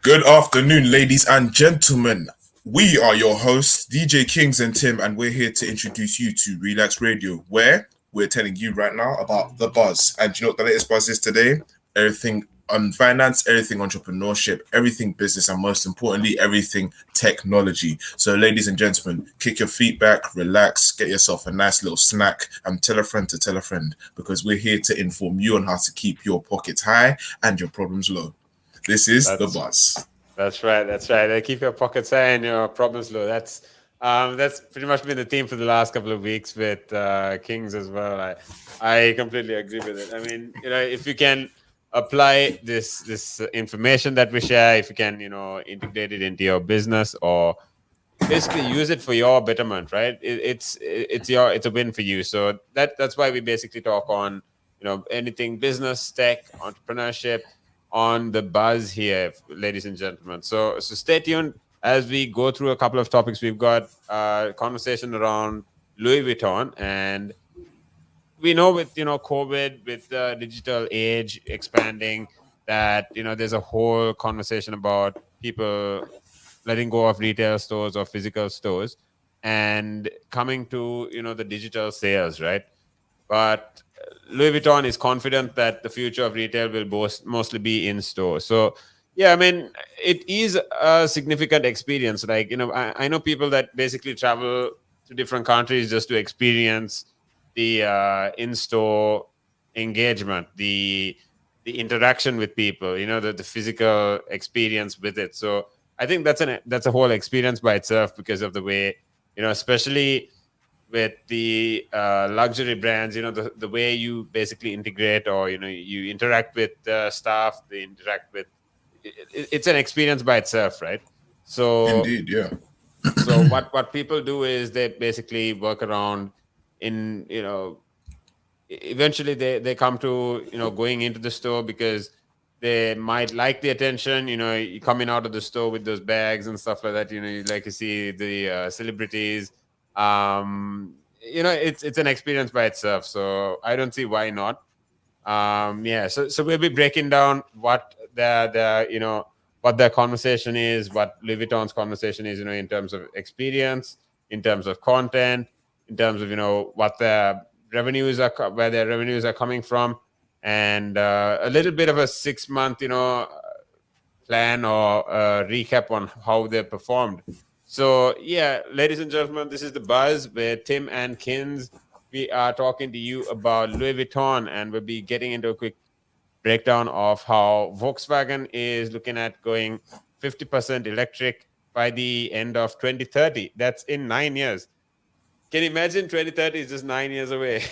Good afternoon, ladies and gentlemen. We are your hosts, DJ Kings and Tim, and we're here to introduce you to Relaks Radio, where we're telling you right now about the buzz. And you know what the latest buzz is today? Everything on finance, everything entrepreneurship, everything business, and most importantly, everything technology. So, ladies and gentlemen, kick your feet back, relax, get yourself a nice little snack, and tell a friend to tell a friend, because we're here to inform you on how to keep your pockets high and your problems low. This is the buzz. That's right. Keep your pockets high and your problems low. That's pretty much been the theme for the last couple of weeks with Kings as well. I completely agree with it. I mean, if you can apply this information that we share, if you can, integrate it into your business or basically use it for your betterment, right? It's a win for you. So that's why we basically talk on, anything business, tech, entrepreneurship on the buzz here, ladies and gentlemen. So stay tuned as we go through a couple of topics. We've got a conversation around Louis Vuitton, and we know with COVID, with the digital age expanding, that there's a whole conversation about people letting go of retail stores or physical stores and coming to the digital sales, right? But Louis Vuitton is confident that the future of retail will mostly be in store. So yeah, I mean, it is a significant experience. Like, I know people that basically travel to different countries just to experience the in-store engagement, the interaction with people, the physical experience with it. So I think that's a whole experience by itself, because of the way, especially with the luxury brands, the way you basically integrate, or you interact with staff, they interact with it's an experience by itself, right? So Indeed, yeah. so what people do is they basically work around in eventually they come to going into the store because they might like the attention, coming out of the store with those bags and stuff like that. You like to see the celebrities. It's an experience by itself, so I don't see why not. Yeah, so we'll be breaking down what what their conversation is, what Louis Vuitton's conversation is, in terms of experience, in terms of content, in terms of what their revenues are, where their revenues are coming from, and a little bit of a 6-month plan or recap on how they performed. So yeah, ladies and gentlemen, this is the buzz with Tim and Kins. We are talking to you about Louis Vuitton, and we'll be getting into a quick breakdown of how Volkswagen is looking at going 50% electric by the end of 2030. That's in 9 years. Can you imagine 2030 is just 9 years away?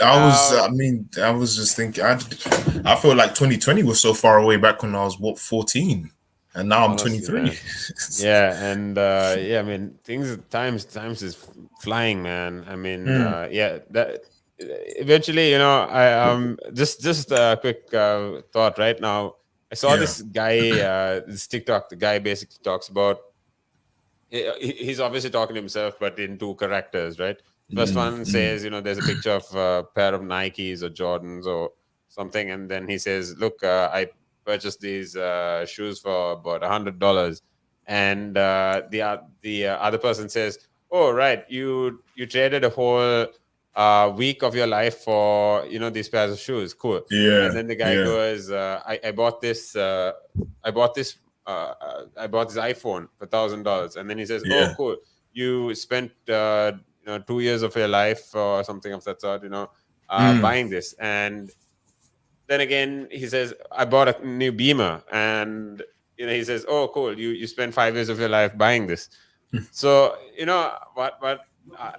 I was just thinking, I feel like 2020 was so far away back when I was, 14? And now I'm Honestly, 23. man. Yeah, and yeah, I mean, times is flying, man. I mean, yeah, that eventually, I just a quick thought right now. I saw Yeah. this guy, this TikTok. The guy basically talks about. He's obviously talking to himself, but in two characters, right? First one says, there's a picture of a pair of Nikes or Jordans or something, and then he says, "Look, I purchased these shoes for about $100," and the other person says, "Oh, right, you traded a whole week of your life for these pairs of shoes, cool." Yeah. And then the guy Yeah. goes, I bought this I bought this I bought this iPhone for $1,000," and then he says, "Oh, Yeah. cool, you spent 2 years of your life or something of that sort, buying this." And then again, he says, "I bought a new Beamer," and he says, "Oh, cool, you spent 5 years of your life buying this." So what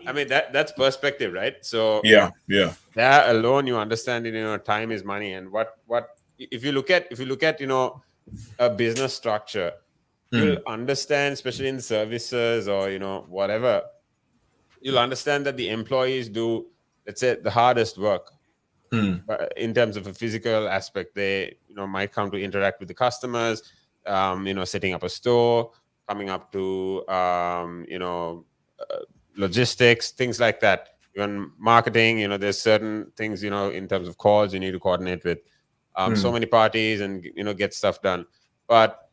I mean, that's perspective, right? So Yeah. Yeah. there alone, you understand, time is money. And what if you look at a business structure, you'll understand, especially in services or whatever, you'll understand that the employees do, let's say, the hardest work. But in terms of a physical aspect, they might come to interact with the customers, setting up a store, coming up to logistics, things like that. Even marketing, there's certain things, in terms of calls you need to coordinate with so many parties and get stuff done. But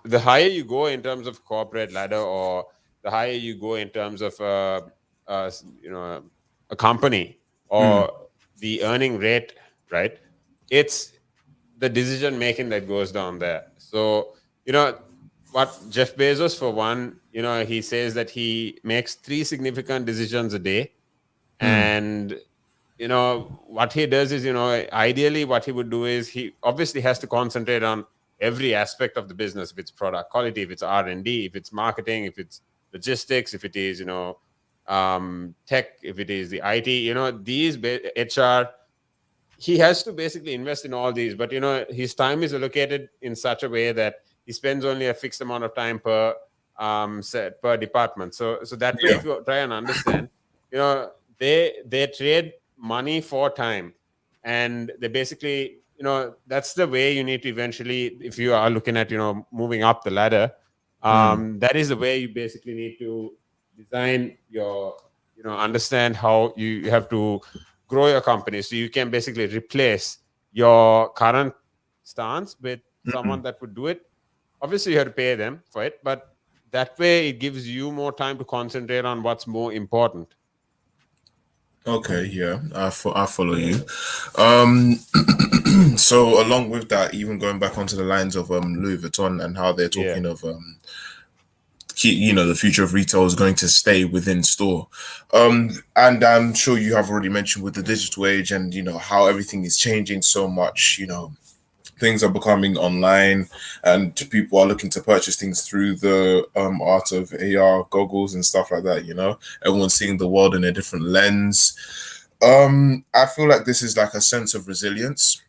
the higher you go in terms of corporate ladder, or the higher you go in terms of you know, a company, Mm, or the earning rate, right? It's the decision making that goes down there. So, you know, what Jeff Bezos, for one, you know, he says that he makes 3 significant decisions a day. mm, And you know what he does is, you know, ideally what he would do is, he obviously has to concentrate on every aspect of the business. If it's product quality, if it's R&D, if it's marketing, if it's logistics, if it is, you know, tech, if it is the IT, you know, these HR, he has to basically invest in all these. But you know, his time is allocated in such a way that he spends only a fixed amount of time per set per department. So that way, yeah. if you try and understand, you know, they trade money for time. And they basically, you know, that's the way you need to eventually, if you are looking at, you know, moving up the ladder, Mm, that is the way you basically need to design your, you know, understand how you have to grow your company, so you can basically replace your current stance with mm. someone that would do it. Obviously you have to pay them for it, but that way it gives you more time to concentrate on what's more important. Okay, yeah, I follow you. Um, so along with that, even going back onto the lines of Louis Vuitton and how they're Yeah, talking of the future of retail is going to stay within store. And I'm sure you have already mentioned with the digital age and how everything is changing so much. Things are becoming online, and people are looking to purchase things through the art of AR goggles and stuff like that. Everyone's seeing the world in a different lens. I feel like this is like a sense of resilience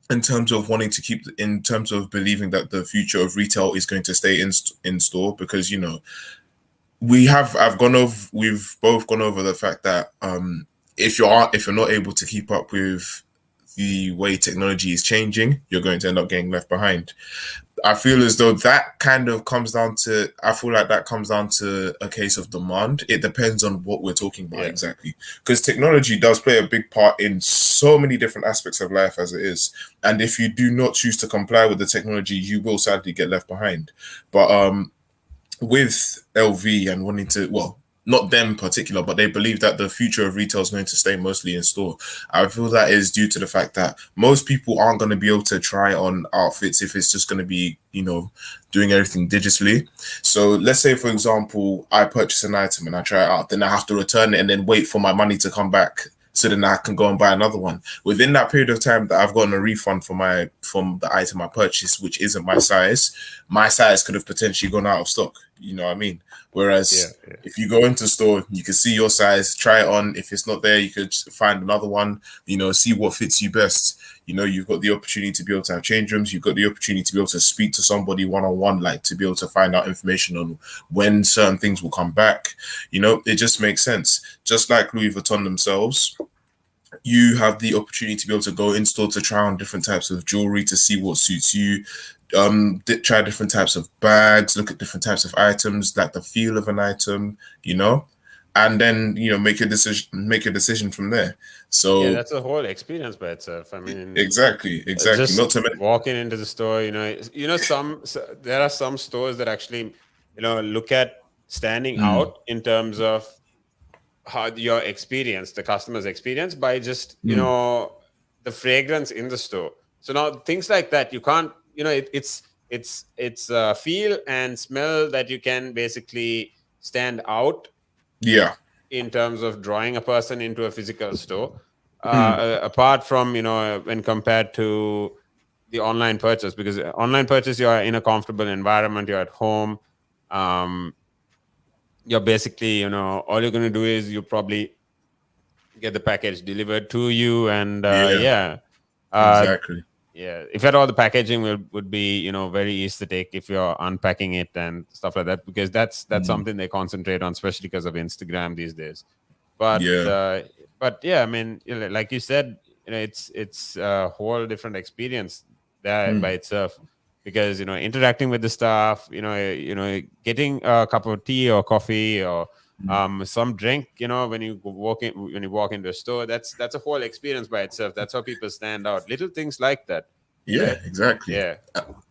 in terms of wanting to keep, in terms of believing that the future of retail is going to stay in store, because we've both gone over the fact that if you're not able to keep up with the way technology is changing, you're going to end up getting left behind. I feel as though that kind of comes down to, I feel like that comes down to a case of demand. It depends on what we're talking about yeah, exactly. Because technology does play a big part in so many different aspects of life as it is. And if you do not choose to comply with the technology, you will sadly get left behind. But with LV and wanting to, well, not them in particular, but they believe that the future of retail is going to stay mostly in store. I feel that is due to the fact that most people aren't going to be able to try on outfits if it's just going to be, doing everything digitally. So let's say, for example, I purchase an item and I try it out, then I have to return it and then wait for my money to come back, so then I can go and buy another one. Within that period of time that I've gotten a refund from the item I purchased, which isn't my size could have potentially gone out of stock. You know what I mean? yeah, Whereas yeah, if you go into store, you can see your size, try it on. If it's not there, you could find another one, see what fits you best. You've got the opportunity to be able to have change rooms. You've got the opportunity to be able to speak to somebody one-on-one, like to be able to find out information on when certain things will come back. It just makes sense. Just like Louis Vuitton themselves, you have the opportunity to be able to go in store to try on different types of jewelry to see what suits you. Try different types of bags, look at different types of items, like the feel of an item, and then make a decision from there. yeah. So That's a whole experience by itself. I mean, exactly. just Not to mention, walking into the store, there are some stores that actually, you know, look at standing out in terms of how your experience, the customer's experience, by just, you know, the fragrance in the store. So now things like that, you can't, you know, it's feel and smell that you can basically stand out yeah, in terms of drawing a person into a physical store. Apart from, you know, when compared to the online purchase, because online purchase, you are in a comfortable environment, you're at home. um, you're basically, you know, all you're going to do is you probably get the package delivered to you. And yeah, yeah, uh, exactly. yeah, if at all, the packaging would be, you know, very aesthetic if you're unpacking it and stuff like that, because that's something they concentrate on, especially because of Instagram these days. but Yeah, uh, but yeah, I mean, you know, like you said, you know, it's a whole different experience there by itself, because, you know, interacting with the staff, getting a cup of tea or coffee, or some drink, you know, when you walk into a store, that's a whole experience by itself. That's how people stand out, little things like that, yeah, right? exactly. Yeah,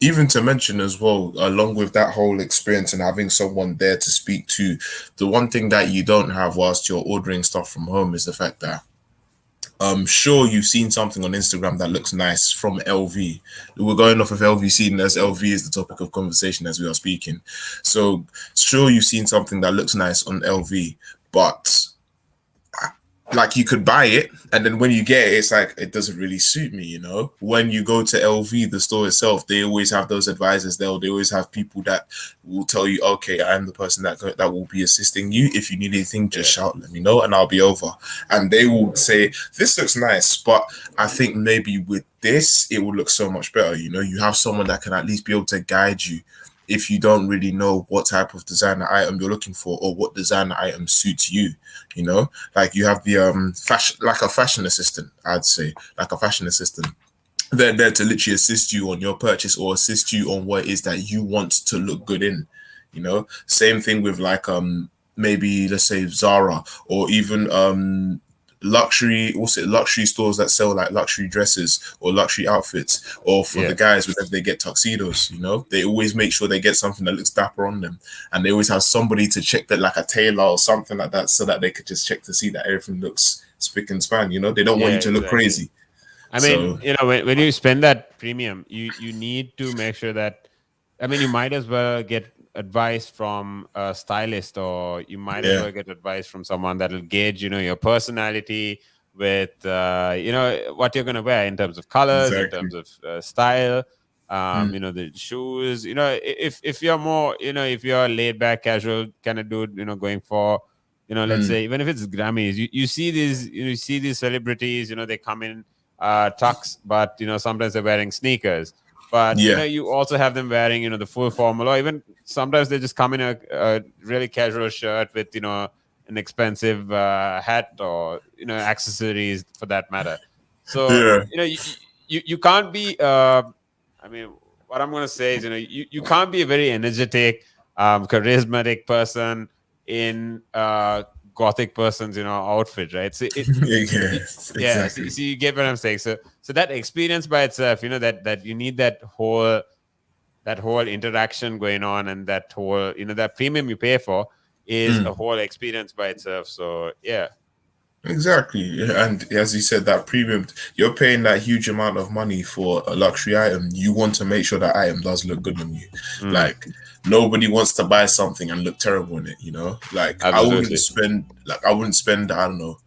even to mention as well, along with that whole experience and having someone there to speak to, the one thing that you don't have whilst you're ordering stuff from home is the fact that sure you've seen something on Instagram that looks nice from LV. We're going off of LV scene as LV is the topic of conversation as we are speaking. So sure you've seen something that looks nice on LV, but like you could buy it and then when you get it, it's like it doesn't really suit me, when you go to LV, the store itself, they always have those advisors there. They always have people that will tell you, okay, I'm the person that will be assisting you. If you need anything, just shout, let me know, and I'll be over. And they will say, this looks nice, but I think maybe with this it will look so much better. You have someone that can at least be able to guide you if you don't really know what type of designer item you're looking for or what designer item suits you. Like you have the fashion, like a fashion assistant, I'd say, like a fashion assistant. They're there to literally assist you on your purchase or assist you on what it is that you want to look good in. Same thing with like maybe let's say Zara or even luxury stores that sell like luxury dresses or luxury outfits, or for the guys whenever they get tuxedos, they always make sure they get something that looks dapper on them, and they always have somebody to check that, like a tailor or something like that, so that they could just check to see that everything looks spick and span. They don't want you to look crazy. I mean, when you spend that premium, you need to make sure that, I mean, you might as well get advice from a stylist, or you might as well get advice from someone that will gauge, your personality with, what you're going to wear in terms of colors, in terms of style, the shoes, if you're more, if you're a laid back, casual kind of dude, going for, let's say, even if it's Grammys, you see these celebrities, they come in tux, but sometimes they're wearing sneakers. But you also have them wearing the full formal, or even sometimes they just come in a really casual shirt with an expensive hat, or accessories for that matter. So you can't be. I mean, what I'm going to say is you can't be a very energetic, charismatic person in gothic person's outfit, right? So exactly. So you get what I'm saying. So that experience by itself, that you need that whole interaction going on, and that whole that premium you pay for is a whole experience by itself. So Exactly. And as you said, that premium, you're paying that huge amount of money for a luxury item. You want to make sure that item does look good on you. Like nobody wants to buy something and look terrible in it, Like absolutely. I wouldn't spend, I don't know,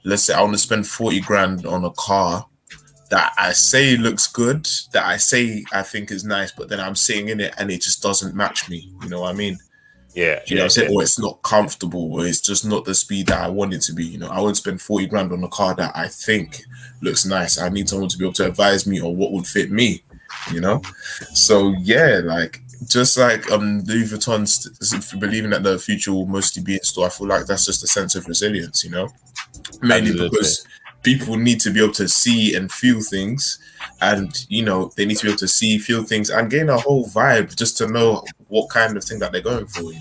let's say I want to spend 40 grand on a car that I say looks good, that I say I think is nice, but then I'm sitting in it and it just doesn't match me. You know what I mean? You know what I'm saying? Or it's not comfortable, or it's just not the speed that I want it to be. I wouldn't spend 40 grand on a car that I think looks nice. I need someone to be able to advise me on what would fit me, So like just like Louis Vuitton believing that the future will mostly be in store, I feel like that's just a sense of resilience, mainly because people need to be able to see and feel things, and they need to be able to see, feel things, and gain a whole vibe just to know what kind of thing that they're going for.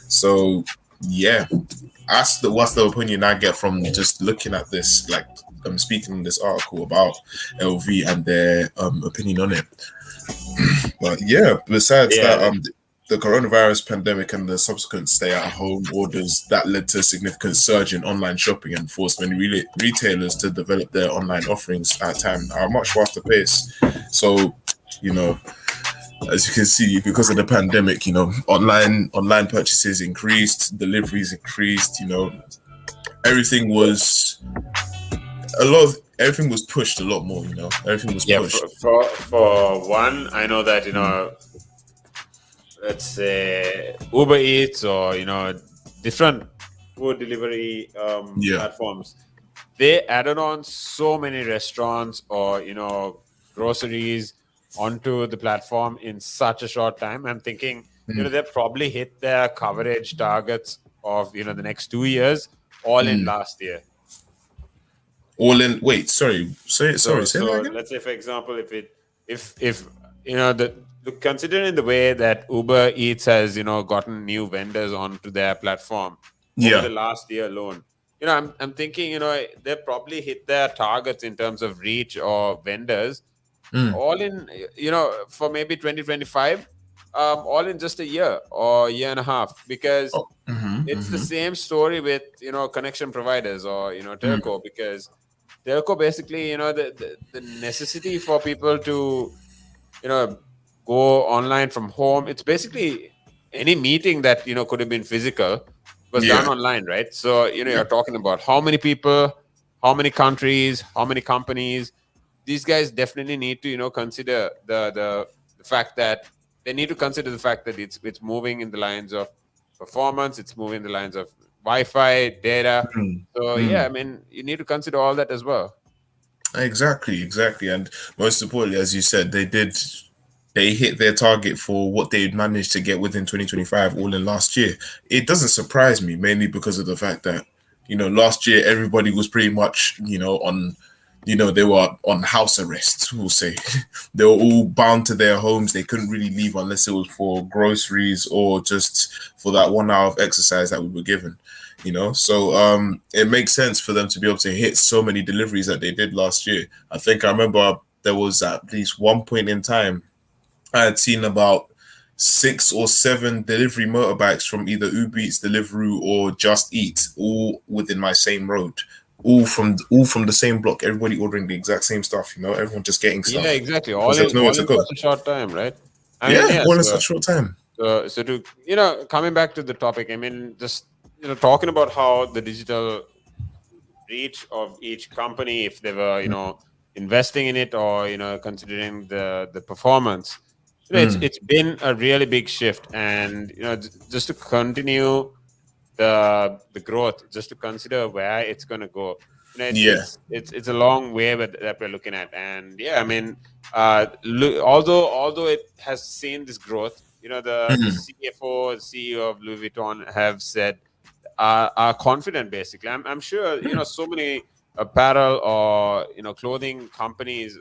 So what's the opinion I get from just looking at this, like I'm speaking in this article about LV and their opinion on it. But besides that, the coronavirus pandemic and the subsequent stay-at-home orders that led to a significant surge in online shopping and forced many retailers to develop their online offerings at a time at a much faster pace. So, as you can see, because of the pandemic, online purchases increased, deliveries increased. Everything was everything was pushed a lot more. Everything was pushed. For one, I know that let's say Uber Eats, or different food delivery platforms, they added on so many restaurants or groceries onto the platform in such a short time. I'm thinking they probably hit their coverage targets of the next 2 years all in last year. All in. Wait, sorry. Say So that again. let's say, for example, if considering the way that Uber Eats has gotten new vendors onto their platform over the last year alone, I'm thinking they probably hit their targets in terms of reach or vendors all in, for maybe 2025, all in just a year or year and a half, because Oh, mm-hmm, it's the mm-hmm, same story with connection providers or telco, because telco basically, the necessity for people to you know go online from home. It's basically any meeting that could have been physical was done yeah, online, right? So yeah, you're talking about how many people, how many countries, how many companies. These guys definitely need to consider the fact that they need to consider the fact that it's moving in the lines of performance, it's moving in the lines of Wi-Fi data. mm, So yeah, mm. I mean, you need to consider all that as well. Exactly, exactly. And most importantly, as you said, they hit their target for what they managed to get within 2025 all in last year. It doesn't surprise me, mainly because of the fact that, last year everybody was pretty much, on, they were on house arrest, we'll say. They were all bound to their homes. They couldn't really leave unless it was for groceries or just for that 1 hour of exercise that we were given. So it makes sense for them to be able to hit so many deliveries that they did last year. I remember there was at least one point in time I had seen about 6 or 7 delivery motorbikes from either Uber Eats, Deliveroo, or Just Eat, all within my same road, all from the same block. Everybody ordering the exact same stuff. Everyone just getting Yeah, stuff exactly. because there was nowhere All to in go. such a short time, right? I mean, Yeah, yeah. all in such a short time. So to coming back to the topic, I mean, just talking about how the digital reach of each company, if they were investing in it, or considering the performance, it's been a really big shift. And just to continue the growth, just to consider where it's going to go, Yeah. it's a long way that we're looking at. And yeah, I mean, although it has seen this growth, the CFO, CEO of Louis Vuitton have said, are confident. Basically, I'm sure so many apparel or clothing companies,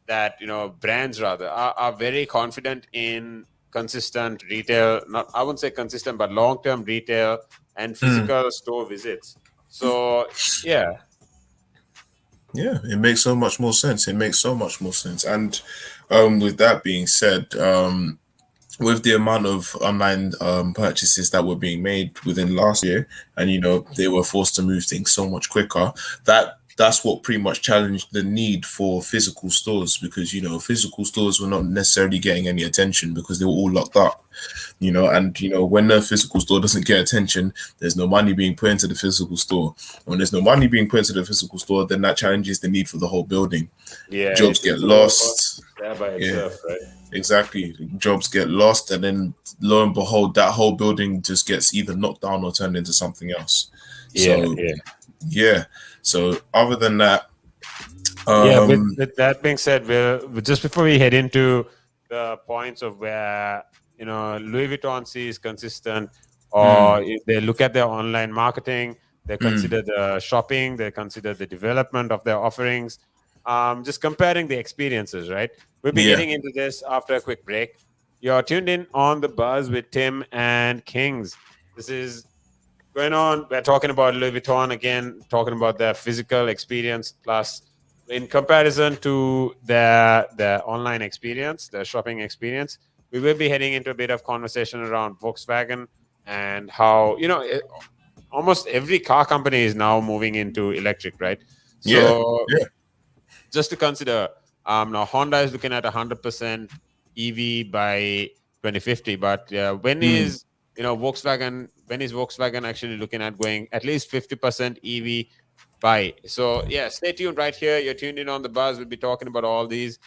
that brands rather, are very confident in consistent retail, not, I wouldn't say consistent, but long-term retail and physical store visits. So yeah. Yeah, it makes so much more sense. It makes so much more sense. And with that being said, with the amount of online purchases that were being made within last year, and they were forced to move things so much quicker, that's what pretty much challenged the need for physical stores, because physical stores were not necessarily getting any attention because they were all locked up. And when the physical store doesn't get attention, there's no money being put into the physical store. When there's no money being put into the physical store, then that challenges the need for the whole building. Yeah, Jobs get it's a whole cost lost. there by Yeah, itself, right? exactly. Jobs get lost, and then lo and behold, that whole building just gets either knocked down or turned into something else. Yeah, So yeah. yeah. So other than that, Yeah, with that being said, just before we head into the points of where Louis Vuitton sees consistent, or if they look at their online marketing, they consider the shopping, they consider the development of their offerings, just comparing the experiences, right? We'll be yeah, getting into this after a quick break. You're tuned in on The Buzz with Tim and Kings. This is going on. We're talking about Louis Vuitton again, talking about their physical experience, plus in comparison to their online experience, their shopping experience. We will be heading into a bit of conversation around Volkswagen, and how almost every car company is now moving into electric, right? yeah, So yeah. just to consider, now Honda is looking at 100% EV by 2050, but when is Volkswagen actually looking at going at least 50% EV by? So yeah, stay tuned right here. You're tuned in on The Buzz. We'll be talking about all these.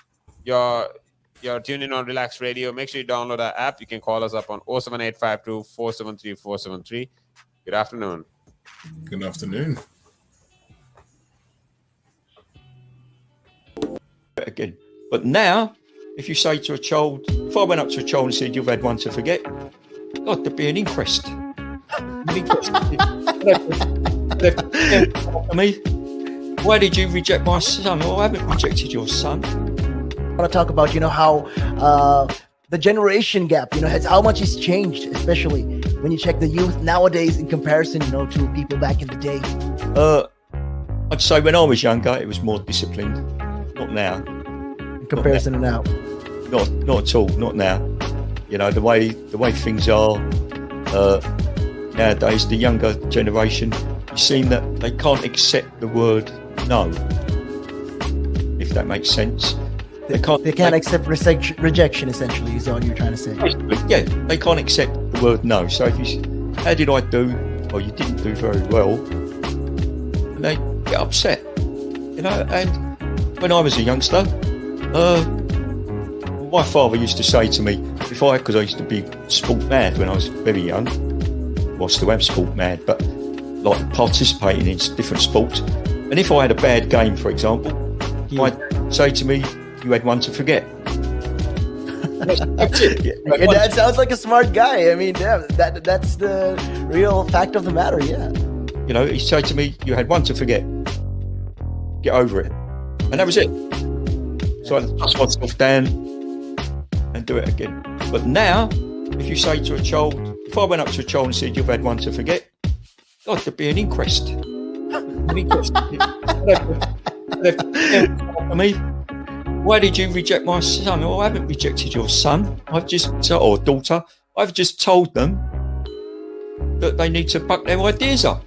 You're tuned in on Relaks Radio. Make sure you download our app. You can call us up on 07852 473 473. Good afternoon. Good afternoon. Again. But now, if you say to a child, if I went up to a child and said, "You've had one to forget," God, there'd be an inquest. Me, why did you reject my son? Oh, I haven't rejected your son. I want to talk about, how the generation gap, has how much it's changed, especially when you check the youth nowadays in comparison, to people back in the day. I'd say when I was younger, it was more disciplined. Not now. comparison to now. Not at all. Not now. You know, the way things are nowadays, the younger generation, you seem that they can't accept the word no, if that makes sense. They can't accept rejection, essentially, is all you're trying to say. Yeah, they can't accept the word no. So if you, how did I do? Or you didn't do very well, and they get upset. You know, and when I was a youngster, my father used to say to me, because I used to be sport mad when I was very young, well, I still am sport mad, but like participating in different sports. And if I had a bad game, for example, he might say to me, "You had one to forget." That's it. Yeah, that sounds like a smart guy. I mean, yeah, that's the real fact of the matter. Yeah. You know, he said to me, "You had one to forget. Get over it," and that was it. So I dust myself down and do it again. But now, if you say to a child, if I went up to a child and said, "You've had one to forget," God, there'd be an inquest. I mean, why did you reject my son? Oh, I haven't rejected your son. Or daughter. I've just told them that they need to buck their ideas up.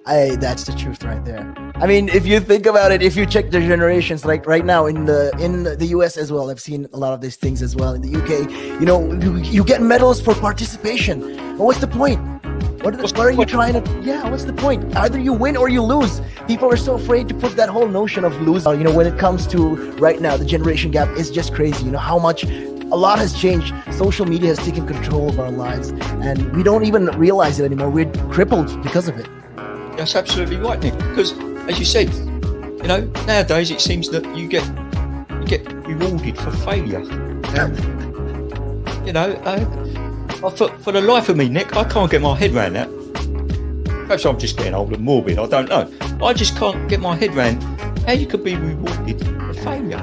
That's the truth right there. I mean, if you think about it, if you check the generations, like right now in the US as well, I've seen a lot of these things as well. In the UK, you know, you get medals for participation. But what's the point? What are you trying to? Yeah, what's the point? Either you win or you lose. People are so afraid to put that whole notion of losing. You know, when it comes to right now, the generation gap is just crazy. You know how much. A lot has changed. Social media has taken control of our lives, and we don't even realize it anymore. We're crippled because of it. That's absolutely right, Nick. Because, as you said, you know, nowadays it seems that you get rewarded for failure. You know, for the life of me, Nick, I can't get my head around that. Perhaps I'm just getting old and morbid. I don't know. I just can't get my head around how you could be rewarded for failure.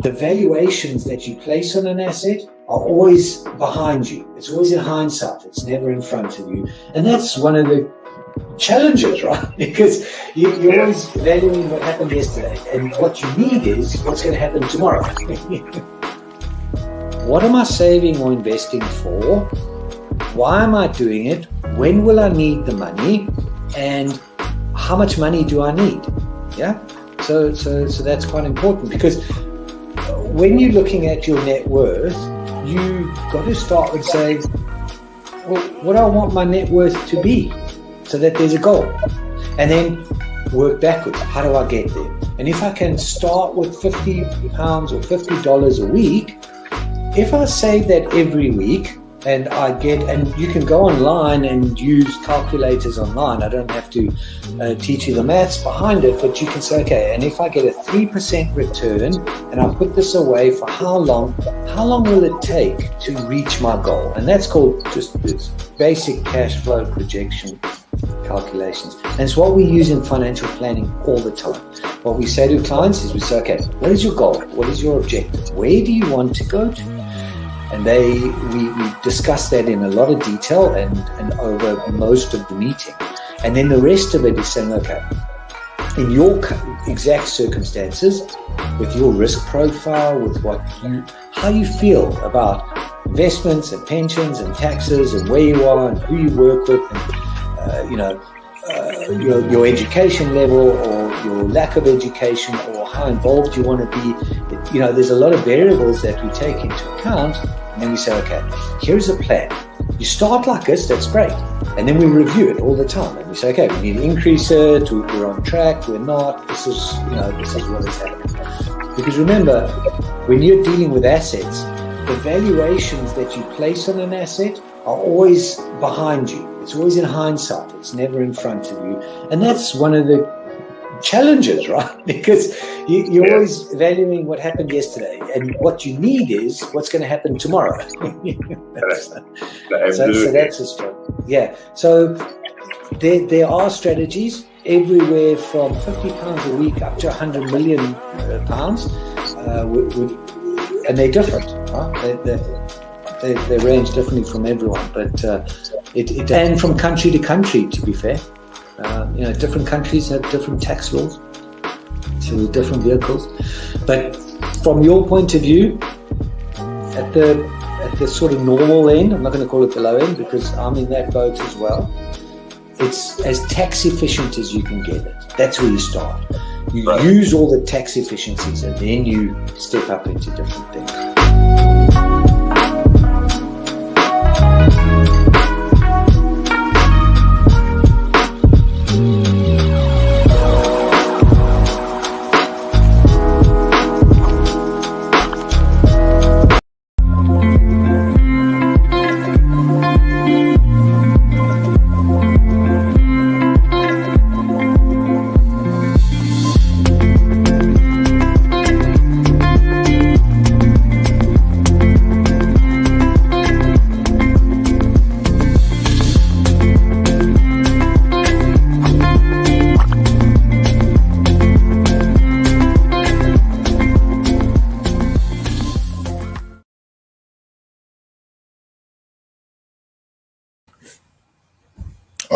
the valuations that you place on an asset are always behind you. It's always in hindsight. It's never in front of you. And that's one of the challenges, right? Because you're always valuing what happened yesterday. And what you need is what's going to happen tomorrow. What am I saving or investing for? Why am I doing it? When will I need the money? And how much money do I need? Yeah. So that's quite important, because when you're looking at your net worth, you got to start with saying, well, what do I want my net worth to be, so that there's a goal, and then work backwards. How do I get there? And if I can start with £50 or $50 a week, if I save that every week, and you can go online and use calculators online. I don't have to teach you the maths behind it, but you can say, okay, and if I get a 3% return and I put this away for how long will it take to reach my goal? And that's called just this basic cash flow projection calculations. And it's what we use in financial planning all the time. What we say to clients is we say, okay, what is your goal? What is your objective? Where do you want to go to? And we discuss that in a lot of detail and over most of the meeting. And then the rest of it is saying, okay, in your exact circumstances, with your risk profile, with how you feel about investments and pensions and taxes and where you are and who you work with, and your education level or your lack of education or how involved you want to be. There's a lot of variables that we take into account. And then we say, okay, here's a plan. You start like this, that's great. And then we review it all the time. And we say, okay, we need to increase it, we're on track, we're not, this is what is happening. Because remember, when you're dealing with assets, the valuations that you place on an asset are always behind you. It's always in hindsight. It's never in front of you. And that's one of the challenges, right? Because you're always valuing what happened yesterday, and what you need is what's going to happen tomorrow. So that's a struggle. Yeah. So there are strategies everywhere from £50 a week up to £100 million, and they're different. Huh? They range differently from everyone, but and from country to country, to be fair. Different countries have different tax laws, so with different vehicles. But from your point of view, at the sort of normal end, I'm not going to call it the low end because I'm in that boat as well. It's as tax efficient as you can get it. That's where you start. You use all the tax efficiencies, and then you step up into different things.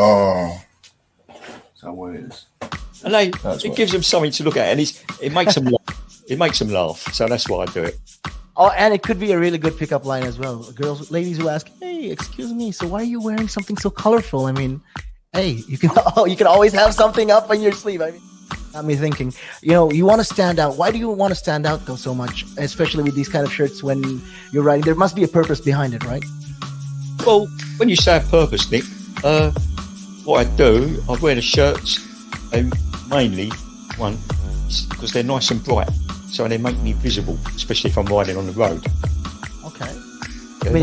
Oh, so what it is. And it gives them something to look at, and it makes them laugh. It makes them laugh. So that's why I do it. Oh, and it could be a really good pickup line as well. Ladies who ask, "Hey, excuse me, so why are you wearing something so colorful?" I mean, hey, you can always have something up on your sleeve. I mean, got me thinking. You want to stand out. Why do you want to stand out though so much, especially with these kind of shirts when you're riding? There must be a purpose behind it, right? Well, when you say a purpose, Nick, what I do, I wear the shirts, and mainly one because they're nice and bright, so they make me visible, especially if I'm riding on the road. Okay.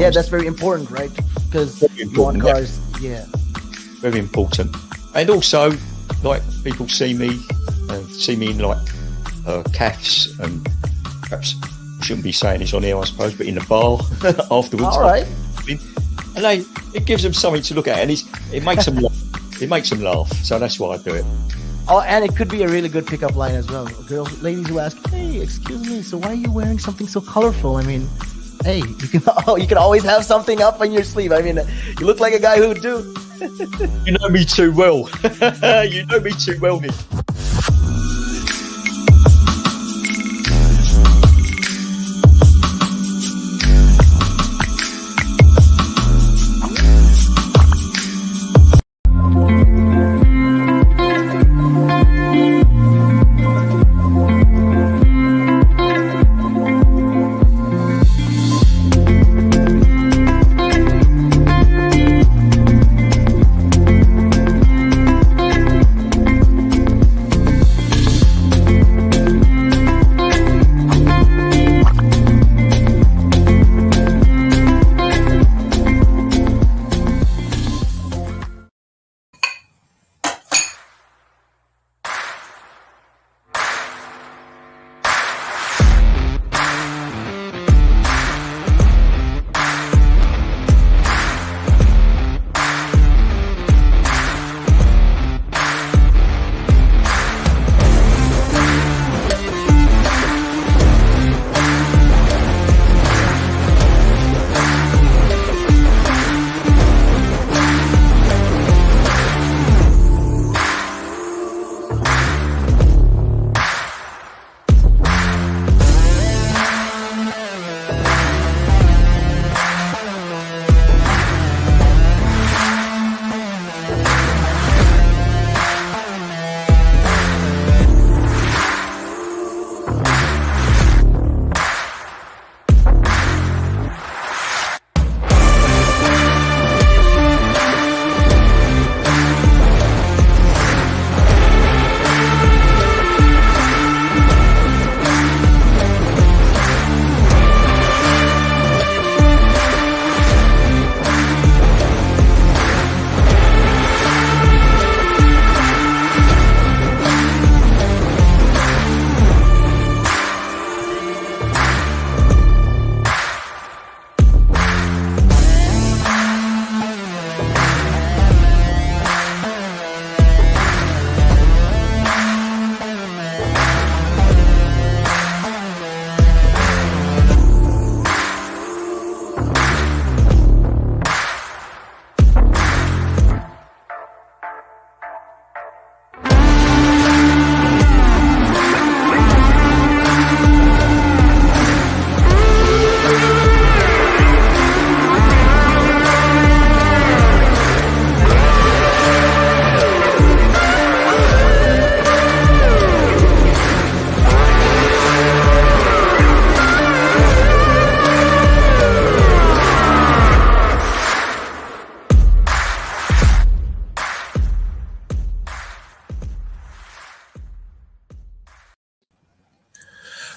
That's very important, right? Because you want cars, very important. And also, like, people see me in like calves, and perhaps I shouldn't be saying this on air, I suppose, but in the bar afterwards. All right. And it gives them something to look at, and it makes them laugh. It makes them laugh, so that's why I do it. Oh, and it could be a really good pickup line as well. Girls, ladies who ask, "Hey, excuse me, so why are you wearing something so colorful?" I mean, hey, you can always have something up on your sleeve. I mean, you look like a guy who would do. You know me too well. You know me too well, Nick.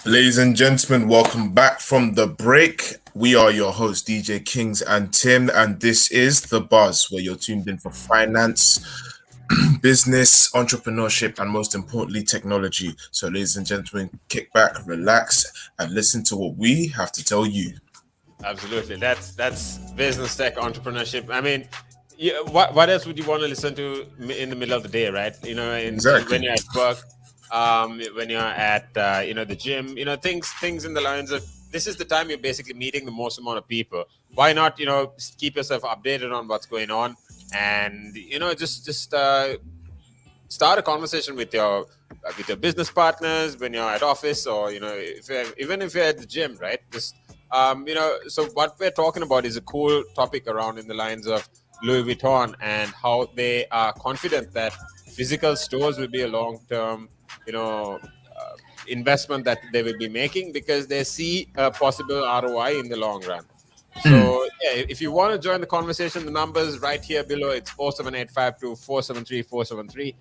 Ladies and gentlemen, welcome back from the break. We are your hosts, DJ Kings and Tim, and this is The Buzz, where you're tuned in for finance, business, entrepreneurship, and most importantly, technology. So, ladies and gentlemen, kick back, relax, and listen to what we have to tell you. Absolutely. That's business, tech, entrepreneurship. I mean, what else would you want to listen to in the middle of the day, right? Exactly. When you're at work, when you're at the gym, things in the lines of, this is the time you're basically meeting the most amount of people. Why not keep yourself updated on what's going on, and just start a conversation with your business partners when you're at office, or even if you're at the gym, right? Just so what we're talking about is a cool topic around in the lines of Louis Vuitton and how they are confident that physical stores will be a long-term investment that they will be making, because they see a possible ROI in the long run. So yeah, if you want to join the conversation, the numbers right here below. It's 07852 473 473.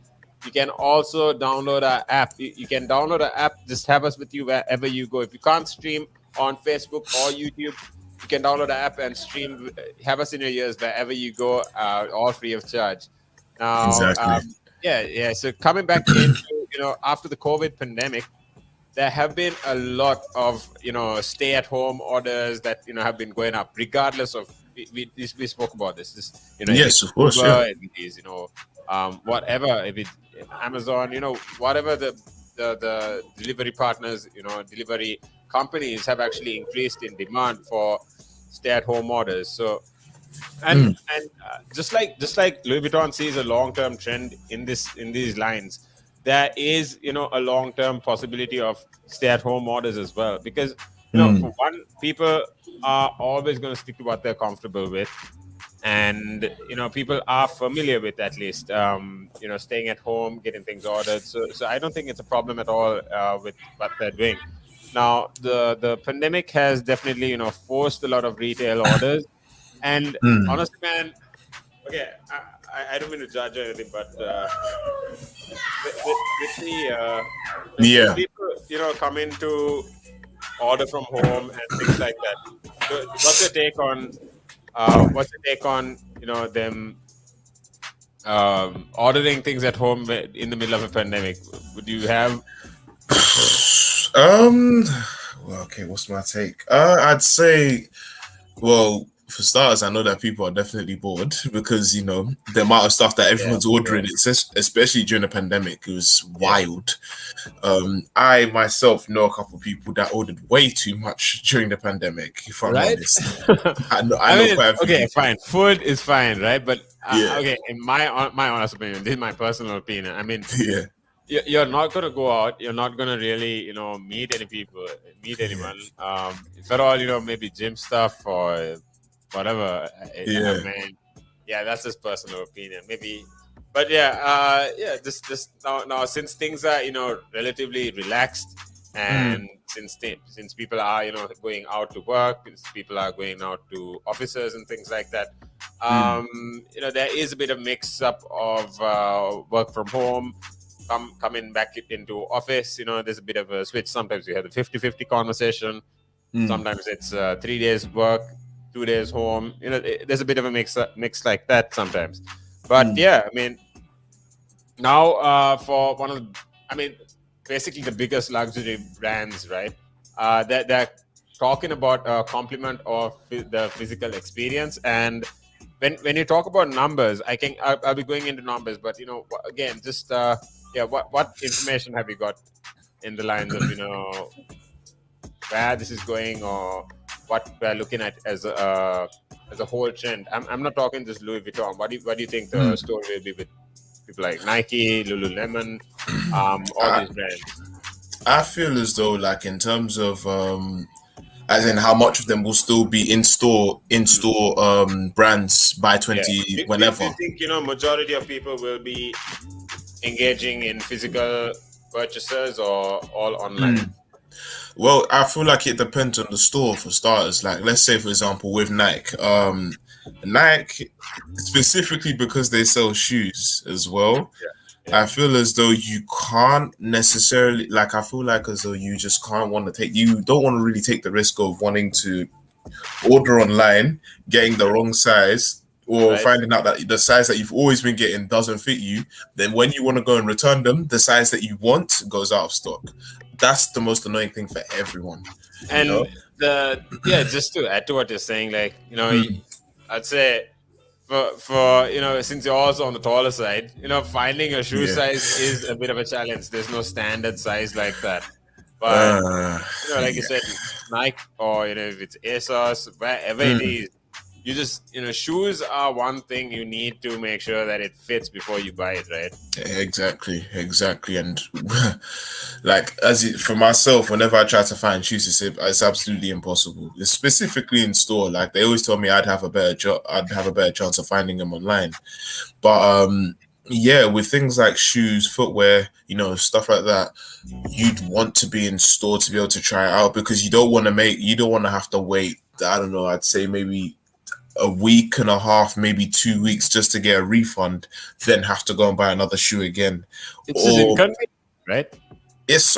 You can also download our app. You can download our app. Just have us with you wherever you go. If you can't stream on Facebook or YouTube, you can download the app and stream. Have us in your ears wherever you go, all free of charge. Now, Exactly. yeah. So coming back into after the COVID pandemic, there have been a lot of stay-at-home orders that have been going up, regardless of we spoke about this. Yes, of course. Uber Yeah. and these whatever, if it's Amazon, whatever the delivery partners, delivery companies have actually increased in demand for stay-at-home orders. So, and just like Louis Vuitton sees a long-term trend in these lines, there is a long-term possibility of stay-at-home orders as well, because for one, people are always going to stick to what they're comfortable with, and people are familiar with, at least staying at home, getting things ordered. So I don't think it's a problem at all with what they're doing. Now the pandemic has definitely forced a lot of retail orders, and honestly, man, okay, I don't mean to judge or anything, but with people come in to order from home and things like that. So what's your take on them ordering things at home in the middle of a pandemic? Would you have? Well, okay, what's my take? I'd say, well, for starters, I know that people are definitely bored because the amount of stuff that everyone's ordering, especially during the pandemic, it was wild. I myself know a couple of people that ordered way too much during the pandemic. If I'm honest, I know quite a few people. Fine, food is fine, right? But okay, in my honest opinion, this is my personal opinion. I mean, you're not going to go out. You're not going to really, meet anyone. If at all, maybe gym stuff or whatever. That's just personal opinion, maybe. But just now since things are relatively relaxed, and since people are going out to work, since people are going out to offices and things like that, there is a bit of mix up of work from home, coming back into office. There's a bit of a switch. Sometimes you have the 50-50 conversation. Sometimes it's 3 days work, 2 days home. There's a bit of a mix like that sometimes. But I mean, now for one of basically the biggest luxury brands, right? They're talking about a complement of the physical experience. And when you talk about numbers, I'll be going into numbers, but again, just what information have you got in the lines of where this is going, or what we're looking at as a whole trend? I'm not talking just Louis Vuitton. What do you think the story will be with people like Nike, Lululemon, all these brands? I feel as though, like, in terms of as in how much of them will still be in store brands by whenever. Do you think majority of people will be engaging in physical purchases or all online? Well, I feel like it depends on the store, for starters. Like, let's say, for example, with Nike, Nike, specifically because they sell shoes as well, I feel as though you can't necessarily, like, I feel like as though you just don't want to really take the risk of wanting to order online, getting the wrong size, or finding out that the size that you've always been getting doesn't fit you. Then when you want to go and return them, the size that you want goes out of stock. That's the most annoying thing for everyone. And just to add to what you're saying, like, I'd say for since you're also on the taller side, finding a shoe size is a bit of a challenge. There's no standard size like that. But like you said, Nike, or if it's ASOS, wherever it is, you just shoes are one thing you need to make sure that it fits before you buy it, right? Exactly. And like, for myself, whenever I try to find shoes, it's absolutely impossible. It's specifically in store. Like, they always told me I'd have a better chance of finding them online. But with things like shoes, footwear, stuff like that, you'd want to be in store to be able to try it out, because you don't want to have to wait, I don't know, I'd say maybe a week and a half, maybe 2 weeks, just to get a refund, then have to go and buy another shoe again. It's inconvenient, right? It's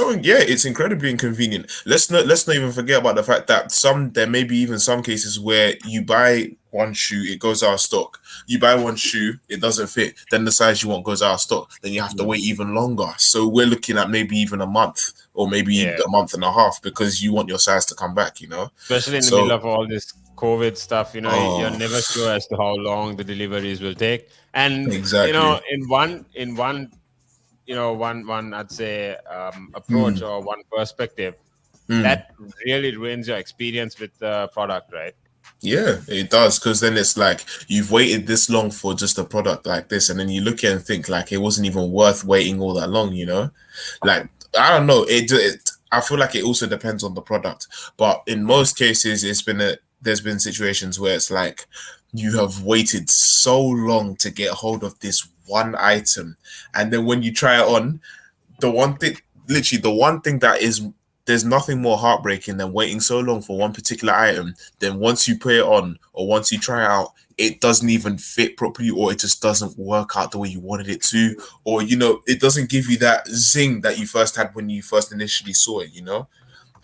incredibly inconvenient. Let's not even forget about the fact that there may be even some cases where you buy one shoe, it goes out of stock. You buy one shoe, it doesn't fit, then the size you want goes out of stock. Then you have to wait even longer. So we're looking at maybe even a month, or maybe a month and a half, because you want your size to come back, Especially in the middle of all this COVID stuff, you know, you're Oh, never sure as to how long the deliveries will take. And you exactly. know, in one you know, one I'd say approach or one perspective, Mm. that really ruins your experience with the product, right? Yeah, it does, because then it's like you've waited this long for just a product like this, and then you look at it and think like it wasn't even worth waiting all that long, you know? Like, I don't know, I feel like it also depends on the product, but in most cases, there's been situations where it's like you have waited so long to get hold of this one item, and then when you try it on, the one thing, literally the one thing that is, there's nothing more heartbreaking than waiting so long for one particular item. Then once you put it on or once you try it out, it doesn't even fit properly, or it just doesn't work out the way you wanted it to, or you know, it doesn't give you that zing that you first had when you first initially saw it, you know.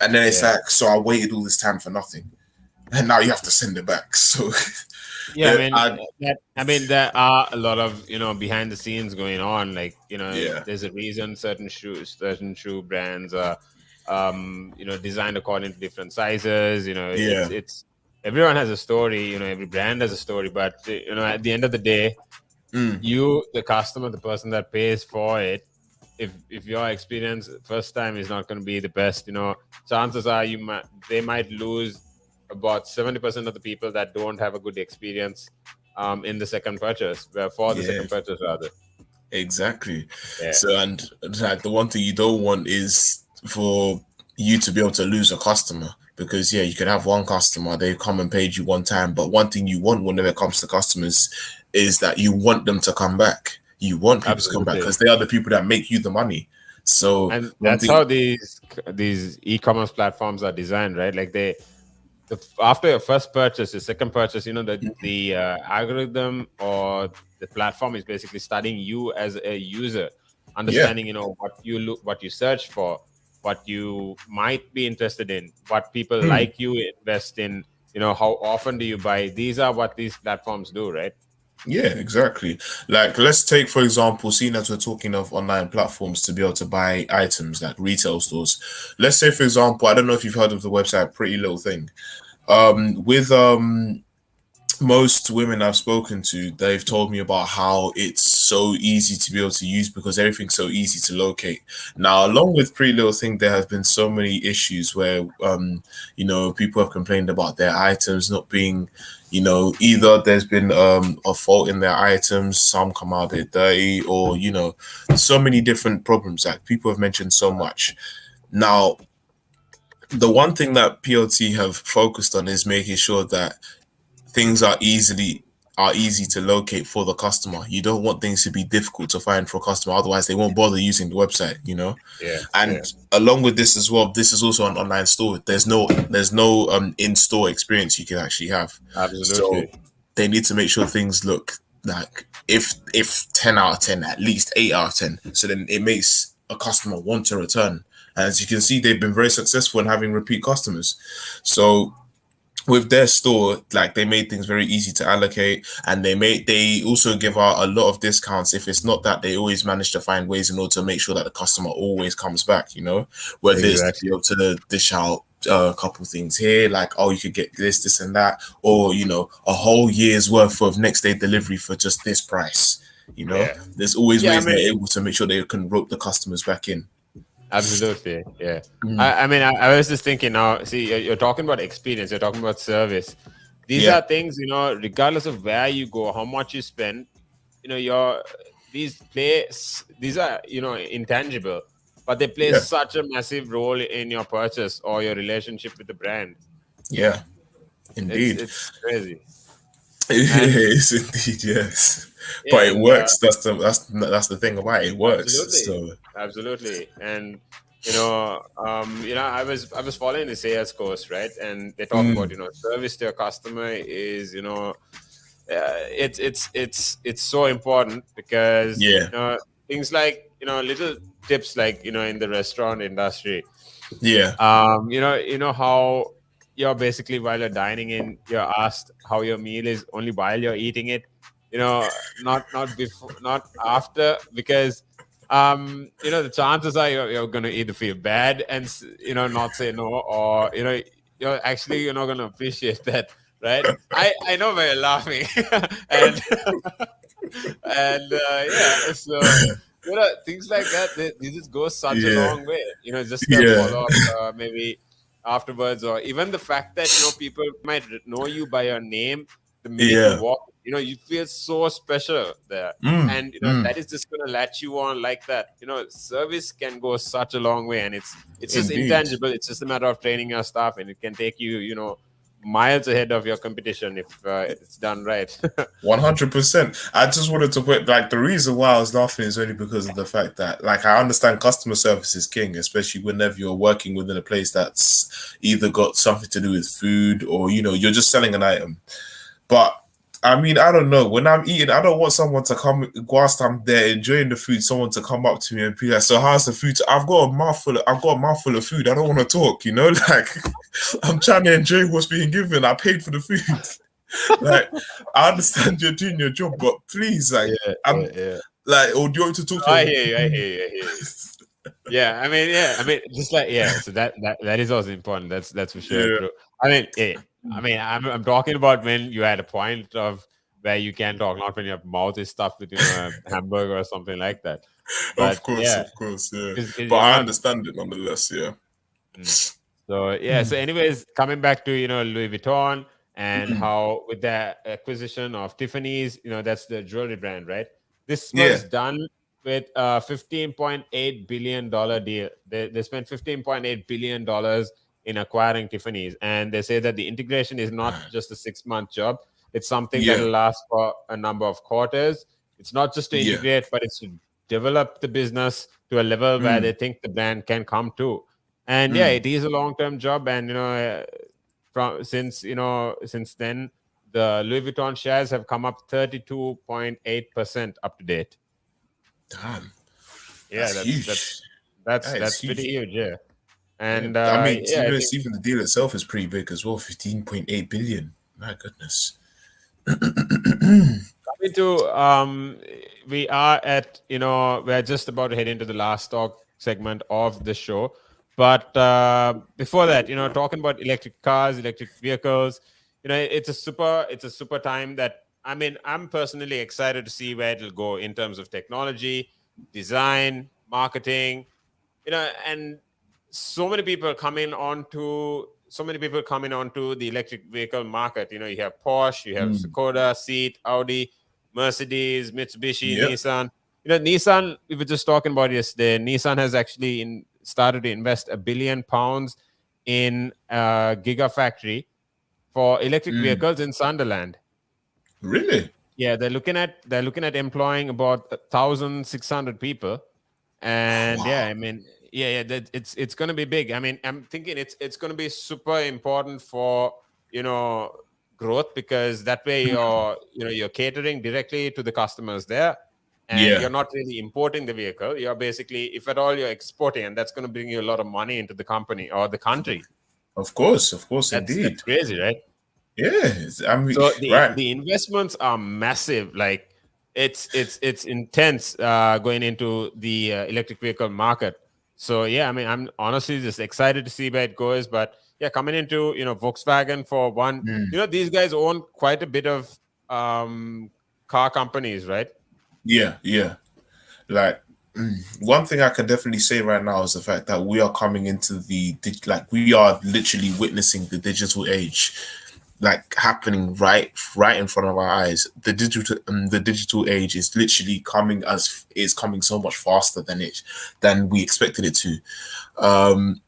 And then it's Yeah. like, so I waited all this time for nothing, and now you have to send it back. So Yeah, I, I mean, there are a lot of, you know, behind the scenes going on. Like, you know, yeah, there's a reason certain shoe brands are, you know, designed according to different sizes. You know, yeah, it's everyone has a story. You know, every brand has a story. But you know, at the end of the day, mm, you, the customer, the person that pays for it, if your experience first time is not going to be the best, you know, chances are they might lose about 70% of the people that don't have a good experience in the second purchase, for the yeah. second purchase rather. Exactly. Yeah, So, and like the one thing you don't want is for you to be able to lose a customer, because yeah, you could have one customer, they come and paid you one time, but one thing you want whenever it comes to customers is that you want them to come back. You want people to come back absolutely. because they are the people that make you the money. So And one that's thing, how these e-commerce platforms are designed, right? Like after your first purchase, your second purchase, you know, the algorithm or the platform is basically studying you as a user, yeah, understanding, you know, what you search for, what you might be interested in, what people mm, like you invest in, you know, how often do you buy. These are what these platforms do, right? yeah, exactly. Like, let's take for example, seeing as we're talking of online platforms to be able to buy items like retail stores. Let's say, for example, I don't know if you've heard of the website Pretty Little Thing. With most women I've spoken to, they've told me about how it's so easy to be able to use because everything's so easy to locate. Now, along with Pretty Little Thing, there have been so many issues where, you know, people have complained about their items not being, you know, either there's been a fault in their items, some come out a bit dirty, or you know, so many different problems that people have mentioned so much. Now, the one thing that PLT have focused on is making sure that things are easy to locate for the customer. You don't want things to be difficult to find for a customer, otherwise they won't bother using the website, you know. Yeah, And yeah, along with this as well, this is also an online store. There's no in-store experience you can actually have. So absolutely. they need to make sure things look like, if 10 out of 10, at least 8 out of 10, so then it makes a customer want to return. And as you can see, they've been very successful in having repeat customers. So with their store, like, they made things very easy to allocate, and they also give out a lot of discounts. If it's not that, they always manage to find ways in order to make sure that the customer always comes back, you know, whether it's to be Exactly. able to dish out a couple things here, like, oh, you could get this and that, or you know, a whole year's worth of next day delivery for just this price, you know. Yeah. There's always Yeah, I ways mean, they're able to make sure they can rope the customers back in. absolutely. Yeah. Mm. I mean, I was just thinking now, see, you're talking about experience, you're talking about service. These Yeah, are things, you know, regardless of where you go, how much you spend, you know, these are, you know, intangible, but they play yeah, such a massive role in your purchase or your relationship with the brand. yeah, indeed. It's crazy. And It is indeed, yes, but yeah, it and works. That's the thing about it. It works. absolutely, So, absolutely. And you know, I was following the sales course, right? And they talk about, mm, you know, service to a customer is, you know, it's so important because, yeah, you know, things like, you know, little tips like, you know, in the restaurant industry, yeah, you know how you're basically, while you're dining in, you're asked how your meal is only while you're eating it, you know, not before, not after, because you know, the chances are you're going to either feel bad and you know, not say no, or you know, you're not going to appreciate that right? I know why you're laughing, and yeah, so things like that they just go such a Yeah, long way. Just the yeah, follow up, maybe afterwards, or even the fact that people might know you by your name the minute you yeah. walk. You feel so special there, Mm, and mm, that is just gonna latch you on like that. Service can go such a long way, and it's just indeed. intangible. It's just a matter of training your staff, and it can take you miles ahead of your competition if it's done right. 100%. I just wanted to put like the reason why I was laughing is only because of the fact that like I understand customer service is king, especially whenever you're working within a place that's either got something to do with food or you're just selling an item. But I mean, I don't know. When I'm eating, I don't want someone to come whilst I'm there enjoying the food. Someone to come up to me and be like, "So how's the food?" I've got a mouthful of food. I don't want to talk. Like I'm trying to enjoy what's being given. I paid for the food. Like I understand you're doing your job, but please, like, Yeah, I'm yeah. like, or do you want me to talk to I him? hear you. I hear you. I hear you. Just like So that is also important. That's for sure Yeah. true. I'm talking about when you had a point of where you can talk, not when your mouth is stuffed with a hamburger or something like that. But yeah, Of course, yeah. because But you're I not. understand it nonetheless. Yeah. Mm. So yeah. So anyways, coming back to Louis Vuitton and how with the acquisition of Tiffany's, that's the jewelry brand, right? This Yeah. was done with a $15.8 billion deal. They spent $15.8 billion in acquiring Tiffany's, and they say that the integration is not just a 6-month job. It's something that Yeah. will last for a number of quarters. It's not just to Yeah. integrate, but it's to develop the business to a level where they Mm, think the brand can come to. And yeah, mm. it is a long-term job, and since then, the Louis Vuitton shares have come up 32.8% up to date. Damn, Yeah, that's huge. That is that's pretty huge. huge. Yeah, Yeah. and I mean, to yeah, be I honest, think even the deal itself is pretty big as well. 15.8 billion. My goodness. coming to we are at we're just about to head into the last talk segment of the show, but before that, talking about electric cars, electric vehicles, it's a super time that I'm personally excited to see where it'll go in terms of technology, design, marketing, and so many people coming onto the electric vehicle market. You have Porsche, you have Mm. Skoda, Seat, Audi, Mercedes, Mitsubishi, Yep. Nissan. Nissan, we were just talking about yesterday. Nissan has actually started to invest £1 billion in a gigafactory for electric Mm. vehicles in Sunderland. Really? Yeah, they're looking at employing about 1,600 people, and yeah, Wow. it's going to be big. I'm thinking it's going to be super important for growth, because that way you're catering directly to the customers there, and Yeah. you're not really importing the vehicle. You're basically, if at all, you're exporting, and that's going to bring you a lot of money into the company or the country. Of course, That's indeed. crazy, right? Yeah. I mean, So the right. the investments are massive. Like it's intense going into the electric vehicle market. So yeah, I'm honestly just excited to see where it goes. But yeah, coming into Volkswagen for one, Mm. these guys own quite a bit of car companies, right? Yeah. Yeah. Like one thing I can definitely say right now is the fact that we are coming into like we are literally witnessing the digital age, like happening right in front of our eyes. The digital age is literally coming so much faster than we expected it to. Um,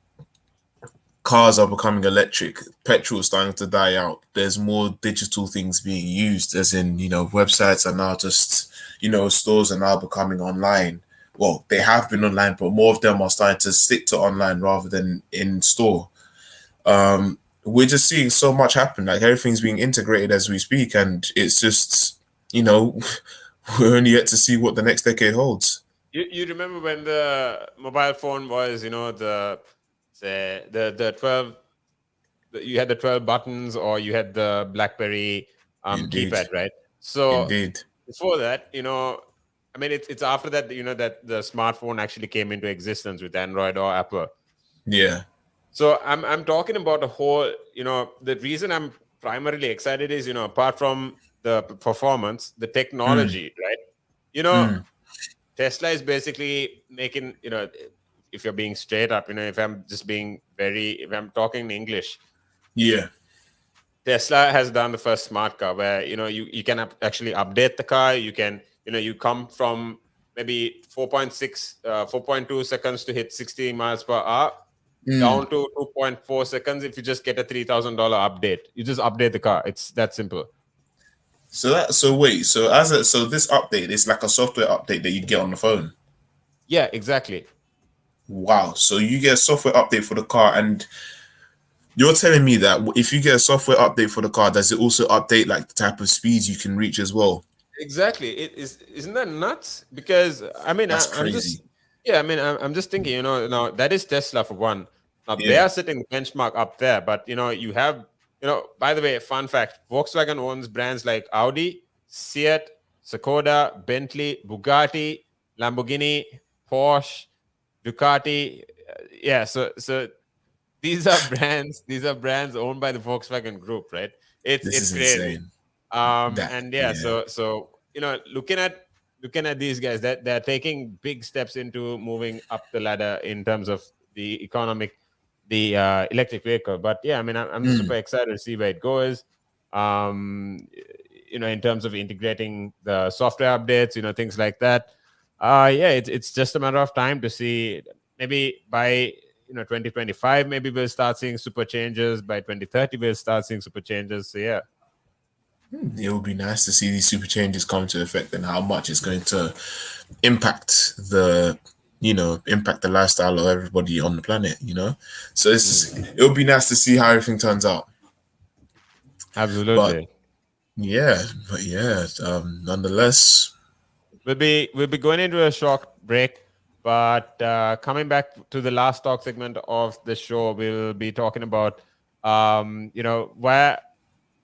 Cars are becoming electric. Petrol is starting to die out. There's more digital things being used, as in, websites are now just, stores are now becoming online. Well, they have been online, but more of them are starting to stick to online rather than in store. We're just seeing so much happen. Like everything's being integrated as we speak, and it's just, we're only yet to see what the next decade holds. You remember when the mobile phone was the 12, you had the 12 buttons, or you had the BlackBerry Indeed, keypad, right? So indeed. before that, it's after that, that the smartphone actually came into existence with Android or Apple. Yeah. So I'm talking about the whole, the reason I'm primarily excited is, apart from the performance, the technology, right? Tesla is basically making, if you're being straight up, if I'm just being if I'm talking in English, Yeah. Tesla has done the first smart car where, you can actually update the car. You can, you come from maybe 4.2 seconds to hit 60 miles per hour down to 2.4 seconds if you just get a $3,000 update. You just update the car. It's that simple. So this update is like a software update that you'd get on the phone. Yeah, exactly. Wow. So you get a software update for the car, and you're telling me that if you get a software update for the car, does it also update like the type of speeds you can reach as well? Exactly. Isn't that nuts? Because That's I'm crazy. I'm just thinking, now that is Tesla for one. Now they Yeah. are setting the benchmark up there, but you have, by the way, fun fact, Volkswagen owns brands like Audi, Seat, Skoda, Bentley, Bugatti, Lamborghini, Porsche, Ducati. Yeah, so these are brands owned by the Volkswagen group, right? This It's is crazy. insane. And yeah, so looking at these guys, that they're taking big steps into moving up the ladder in terms of the electric vehicle. But yeah, I'm super excited to see where it goes. In terms of integrating the software updates, things like that. Yeah, it's just a matter of time to see. Maybe by 2025, maybe we'll start seeing super changes. By 2030, we'll start seeing super changes. So yeah. It would be nice to see these super changes come to effect and how much it's going to impact the lifestyle of everybody on the planet, So it would be nice to see how everything turns out. Absolutely. Nonetheless, we'll be going into a short break, but coming back to the last talk segment of the show, we'll be talking about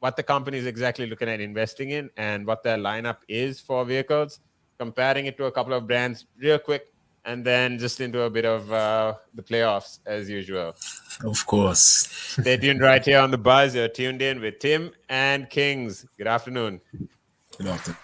what the company is exactly looking at investing in and what their lineup is for vehicles, comparing it to a couple of brands real quick, and then just into a bit of the playoffs as usual. Of course. Stay tuned right here on The Buzz. You're tuned in with Tim and Kings. Good afternoon. Good afternoon.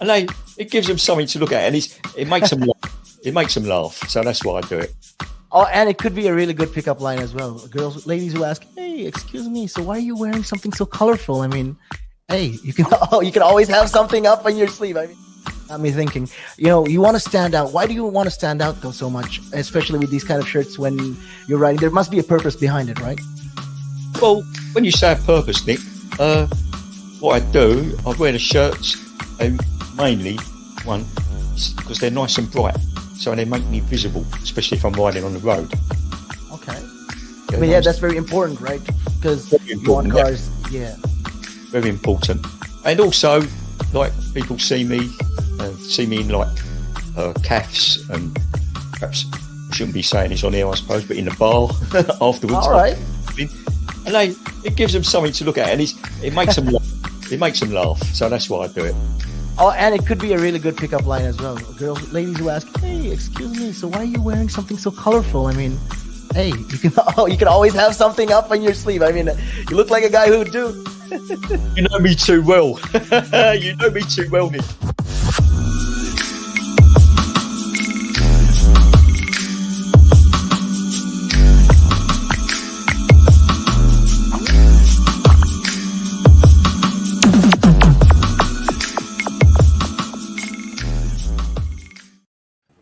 And it gives them something to look at, and it makes them laugh. It makes them laugh. So that's why I do it. Oh, and it could be a really good pickup line as well. Ladies who ask, "Hey, excuse me, so why are you wearing something so colorful?" I mean, hey, you can you can always have something up on your sleeve. I mean, got me thinking. You want to stand out. Why do you want to stand out though so much, especially with these kind of shirts when you're riding? There must be a purpose behind it, right? Well, when you say a purpose, Nick, what I do, I wear the shirts mainly, one, because they're nice and bright, so they make me visible, especially if I'm riding on the road. Okay. I mean, yeah, that's very important, right? Because you want cars, yeah. Very important. And also, like, people see me in like calves, and perhaps I shouldn't be saying this on here, I suppose, but in the bar afterwards. All right. And it gives them something to look at, and it makes them laugh. It makes them laugh, so that's why I do it. Oh, and it could be a really good pickup line as well. Girls, ladies who ask, "Hey, excuse me, so why are you wearing something so colorful?" I mean, hey, you can always have something up on your sleeve. I mean, you look like a guy who would do. You know me too well. You know me too well, Nick.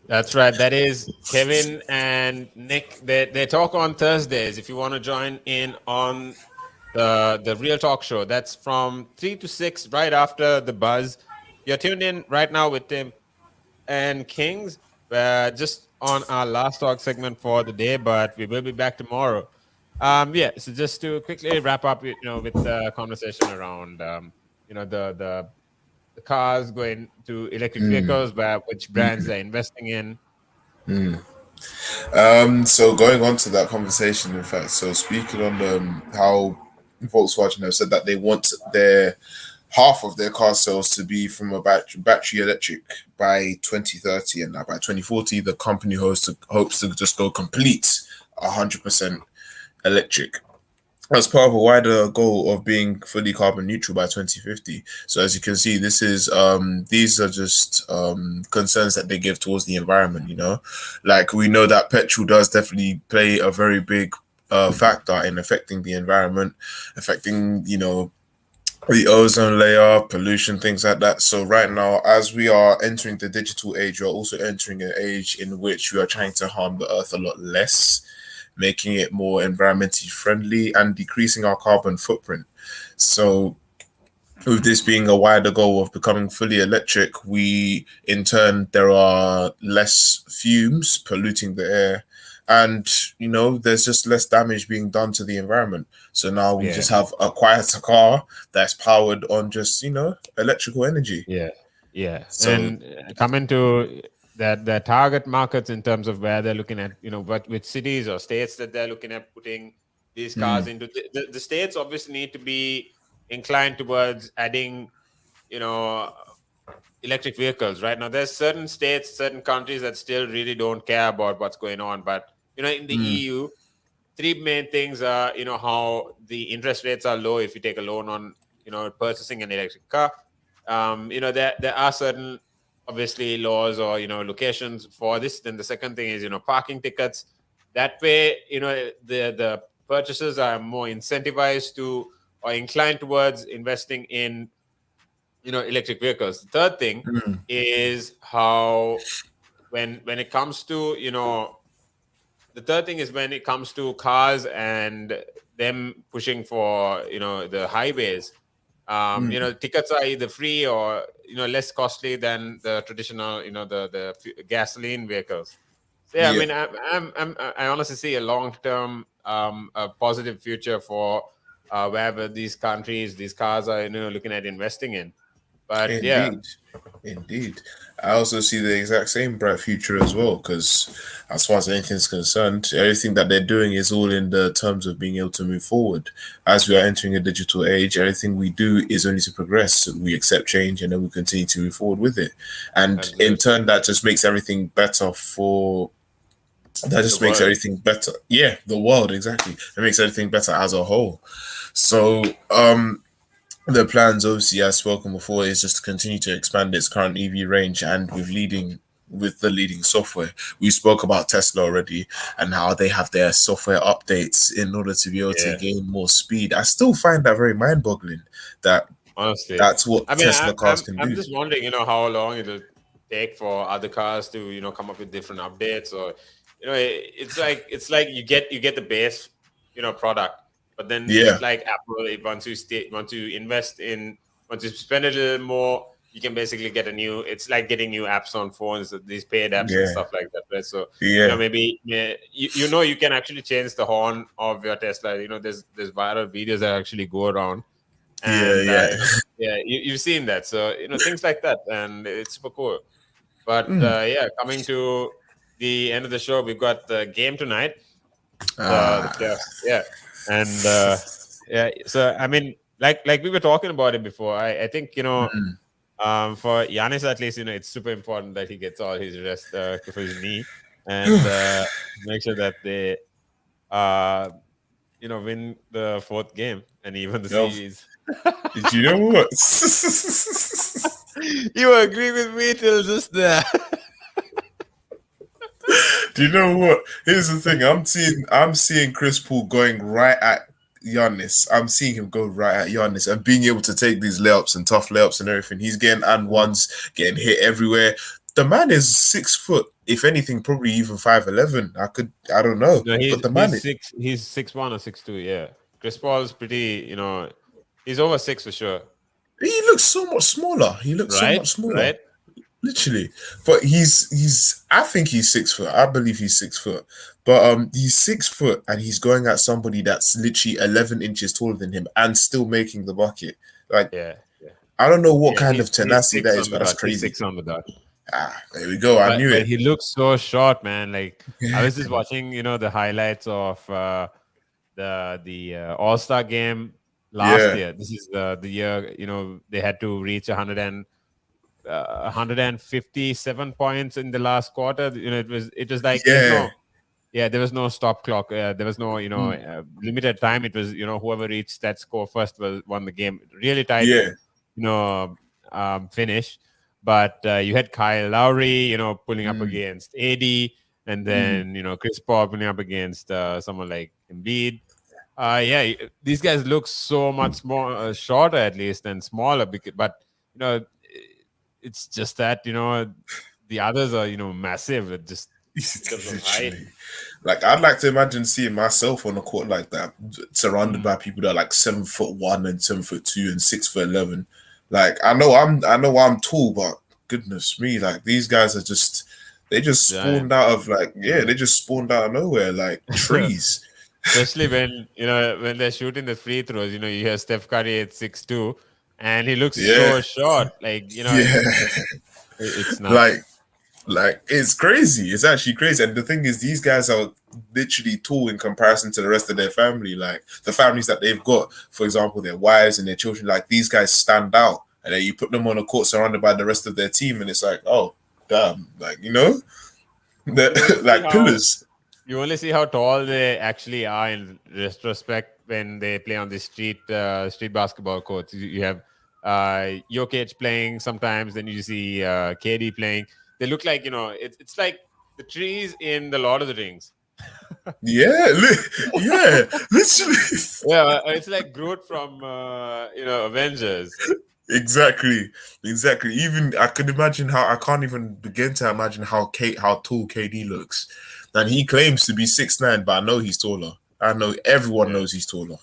That's right. That is Kevin and Nick. They talk on Thursdays. If you want to join in on the Real Talk Show, that's from 3 to 6, right after the buzz. You're tuned in right now with Tim and Kings, just on our last talk segment for the day, but we will be back tomorrow. Yeah. So just to quickly wrap up, with the conversation around, the cars going to electric vehicles, which brands they're investing in. So going on to that conversation, in fact, so speaking on how Volkswagen have said that they want their half of their car sales to be from a battery electric by 2030, and by 2040, the company hopes to just go complete 100% electric, as part of a wider goal of being fully carbon neutral by 2050. So as you can see, this is these are just concerns that they give towards the environment. Like, we know that petrol does definitely play a very big factor in affecting the environment, affecting the ozone layer, pollution, things like that. So right now, as we are entering the digital age, we're also entering an age in which we are trying to harm the earth a lot less, making it more environmentally friendly and decreasing our carbon footprint. So with this being a wider goal of becoming fully electric, there are less fumes polluting the air, and there's just less damage being done to the environment. So now we just have a quieter car that's powered on just electrical energy. So, and coming to the target markets in terms of where they're looking at, which cities or states that they're looking at putting these cars into. The states obviously need to be inclined towards adding, electric vehicles. Right now, there's certain states, certain countries that still really don't care about what's going on. But in the EU, three main things are, how the interest rates are low if you take a loan on, purchasing an electric car. There are certain, obviously, laws or locations for this. Then the second thing is parking tickets. That way, the purchasers are more incentivized to or inclined towards investing in electric vehicles. The third thing is how when it comes to when it comes to cars and them pushing for the highways. Tickets are either free or less costly than the traditional the gasoline vehicles. So I mean, I honestly see a long-term a positive future for wherever these countries, these cars are looking at investing in. But Indeed. I also see the exact same bright future as well, because as far as anything's concerned, everything that they're doing is all in the terms of being able to move forward. As we are entering a digital age, everything we do is only to progress. We accept change and then we continue to move forward with it. And in turn, that just makes everything better makes everything better. Yeah, the world, exactly. It makes everything better as a whole. So, the plans, obviously, as spoken before, is just to continue to expand its current EV range, and with the leading software. We spoke about Tesla already and how they have their software updates in order to be able to gain more speed. I still find that very mind-boggling that Honestly, That's what I mean, Tesla cars can I'm do. just wondering, how long it'll take for other cars to, come up with different updates, or, it's like you get the base, product, but then Yeah, just like Apple, once you invest in, once you spend a little more, you can basically get a new. It's like getting new apps on phones, these paid apps and yeah, stuff like that, right? So, yeah, maybe, yeah, you can actually change the horn of your Tesla. There's viral videos that actually go around, yeah, and yeah. yeah, you've seen that. So, things like that, and it's super cool. But Mm. yeah, coming to the end of the show, we've got the game tonight, the Ah, playoffs. Yeah, and yeah. So, I mean, like we were talking about it before. I think, mm, for Giannis, at least, it's super important that he gets all his rest for his knee, and make sure that they uh win the fourth game and even the yo, series. did you know what? You agree with me till just there. Do you know what? Here's the thing. I'm seeing Chris Paul going right at Giannis. I'm seeing him go right at Giannis and being able to take these layups and tough layups and everything. He's getting and ones, getting hit everywhere. The man is 6 foot. If anything, probably even 5'11". I don't know. No, But he's the man, he's six. He's 6'1" or 6'2". Yeah, Chris Paul is pretty. He's over 6 for sure. he looks so much smaller. He looks so Right, much smaller. right. Literally, but he's. I think he's 6 foot. I believe he's 6 foot. But he's 6 foot and he's going at somebody that's literally 11 inches taller than him and still making the bucket. Like Yeah, yeah, I don't know what yeah. kind of He's tenacity that six is, on the but that's dot. He's crazy. 6 on the dot. Ah, there we go. I knew But it. he looks so short, man. Like, I was just watching, the highlights of the All Star game last Yeah, year. This is the year, they had to reach 157 points in the last quarter. It was like yeah, there was no stop clock. There was no mm, limited time. It was whoever reached that score first won the game. Really tight, yeah, finish. But you had Kyle Lowry, pulling up mm, against AD, and mm. then Chris Paul pulling up against someone like Embiid. Yeah, these guys look so much more shorter, at least, and smaller. But you know, it's just that the others are massive. Just in terms of height. Literally. Like I'd like to imagine seeing myself on a court like that, surrounded by people that are like 7'1" and 7'2" and 6'11". Like I know I'm tall, but goodness me, like these guys are they just Giant. spawned out of they just spawned out of nowhere like trees. Especially when when they're shooting the free throws, you hear Steph Curry at 6'2", and he looks Yeah, so short. Like yeah, it's like nuts. it's crazy. It's actually crazy. And the thing is, these guys are literally tall in comparison to the rest of their family. Like the families that they've got, for example, their wives and their children. Like these guys stand out, and then you put them on a court surrounded by the rest of their team, and it's like, oh, damn, like they're You only see like how pillars. you only see how tall they actually are in retrospect when they play on the street basketball courts. You have Jokic playing sometimes, then you see KD playing. They look like it's like the trees in the Lord of the Rings. Yeah, yeah, literally. Yeah, it's like Groot from Avengers. Exactly, exactly. Even I could imagine how I can't even begin to imagine how tall KD looks. And he claims to be 6'9", but I know he's taller. I know everyone Yeah. knows he's taller.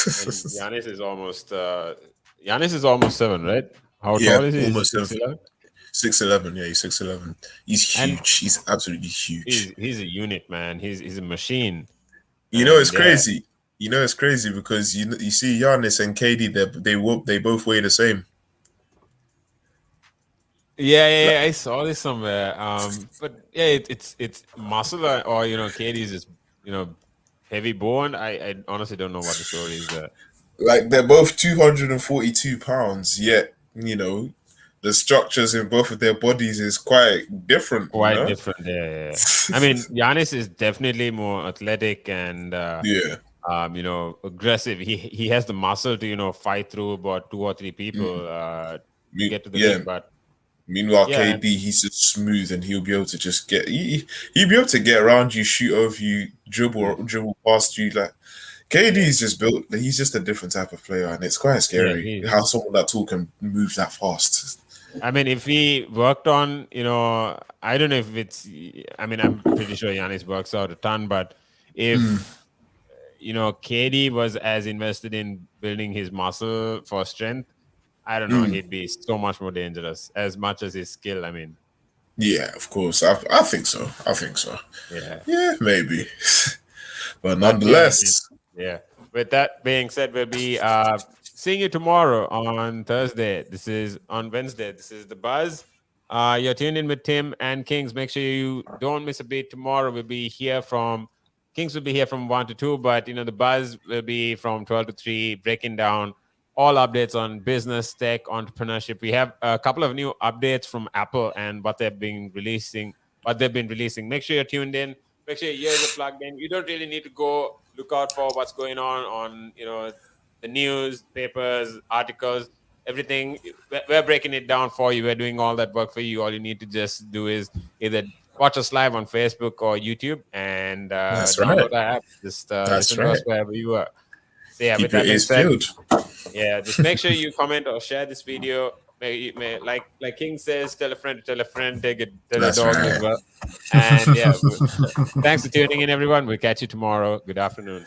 And Giannis is almost 7, right? How Yeah, tall is he? Is he almost 6'11"? 6'11". Yeah, he's 6'11". He's And huge. He's absolutely huge. he's a unit, man. He's a machine. You know, it's And yeah, crazy. You know, it's crazy because you see Giannis and KD, they both weigh the same. Like, I saw this somewhere. But yeah, it's muscle, or Katie's is heavy bone. I honestly don't know what the story is there. like they're both 242 pounds, yet the structures in both of their bodies is quite different. Quite different. Yeah. I mean, Giannis is definitely more athletic and Yeah. aggressive. He has the muscle to fight through about 2 or 3 people to get to the Yeah. ring. But Meanwhile, yeah, KD, he's just smooth and he'll be able to just he'll be able to get around you, shoot over you, dribble past you. Like KD's just built. He's just a different type of player, and it's quite scary he- how someone that tall can move that fast. I mean, if he worked on, I don't know if it's. I mean, I'm pretty sure Giannis works out a ton, but if KD was as invested in building his muscle for strength, I don't know, he'd be so much more dangerous. As much as his skill, I mean, Yeah, of course. I think so. I think so. yeah. Yeah, maybe. But But nonetheless, yeah. With that being said, we'll be seeing you tomorrow on Thursday. This is on Wednesday. This is The Buzz. You're tuned in with Tim and Kings. Make sure you don't miss a beat tomorrow. We'll be here from Kings will be here from 1 to 2, but The Buzz will be from 12 to 3, breaking down all updates on business, tech, entrepreneurship. We have a couple of new updates from Apple and what they've been releasing. Make sure you're tuned in. Make sure your ears are plugged in. You don't really need to go look out for what's going on the news, papers, articles, everything. We're breaking it down for you. We're doing all that work for you. All you need to just do is either watch us live on Facebook or YouTube and That's download right. our app. Just That's listen to us right. wherever you are. So yeah, Keep with your that being ears said, peeled. yeah, just make sure you comment or share this video. Like King says, tell a friend to tell a friend, tell your That's dog right. as well. And yeah, thanks for tuning in, everyone. We'll catch you tomorrow. Good afternoon.